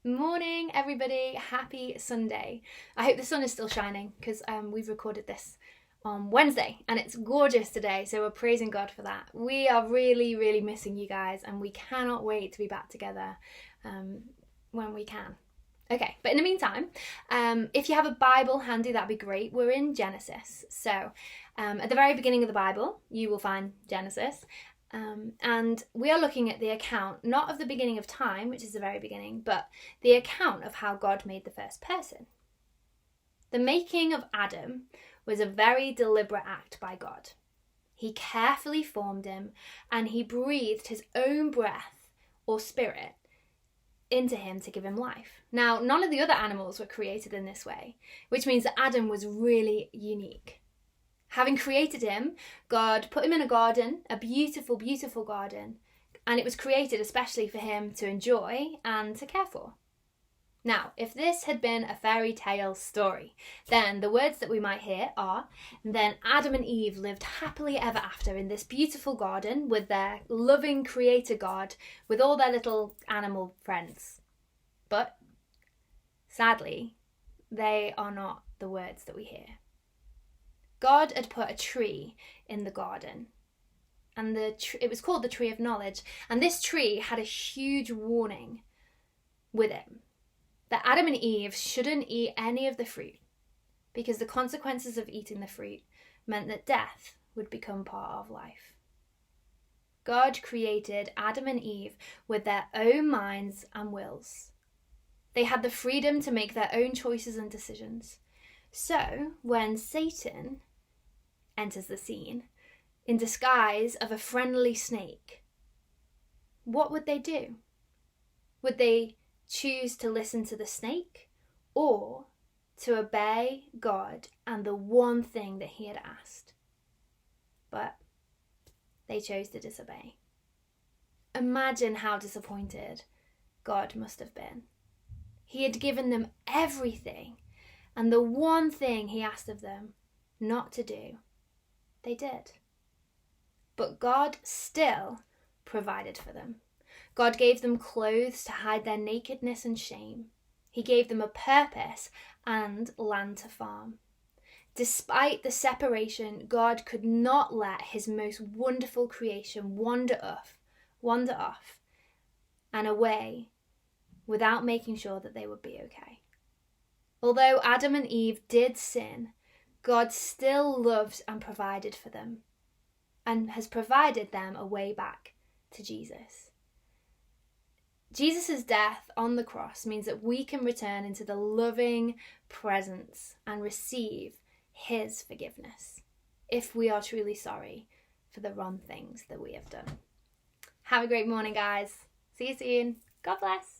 Morning, everybody. Happy Sunday. I hope the sun is still shining because we've recorded this on Wednesday and it's gorgeous today, so we're praising God for that. We are really missing you guys and we cannot wait to be back together when we can. Okay, but in the meantime, if you have a Bible handy, that'd be great. We're in Genesis. So at the very beginning of the Bible, you will find Genesis. And we are looking at the account, not of the beginning of time, which is the very beginning, but the account of how God made the first person. The making of Adam was a very deliberate act by God. He carefully formed him and he breathed his own breath or spirit into him to give him life. Now, none of the other animals were created in this way, which means that Adam was really unique. Having created him, God put him in a garden, a beautiful garden, and it was created especially for him to enjoy and to care for. Now, if this had been a fairy tale story, then the words that we might hear are, then Adam and Eve lived happily ever after in this beautiful garden with their loving creator God, with all their little animal friends. But, sadly, they are not the words that we hear. God had put a tree in the garden, and it was called the tree of knowledge, and this tree had a huge warning with it, that Adam and Eve shouldn't eat any of the fruit, because the consequences of eating the fruit meant that death would become part of life. God created Adam and Eve with their own minds and wills. They had the freedom to make their own choices and decisions. So, when Satan enters the scene, in disguise of a friendly snake, what would they do? Would they choose to listen to the snake or to obey God and the one thing that he had asked? But they chose to disobey. Imagine how disappointed God must have been. He had given them everything, and the one thing he asked of them not to do, they did. But God still provided for them. God gave them clothes to hide their nakedness and shame. He gave them a purpose and land to farm. Despite the separation, God could not let his most wonderful creation wander off and away without making sure that they would be okay. Although Adam and Eve did sin, God still loves and provided for them and has provided them a way back to Jesus. Jesus' death on the cross means that we can return into the loving presence and receive his forgiveness if we are truly sorry for the wrong things that we have done. Have a great morning, guys. See you soon. God bless.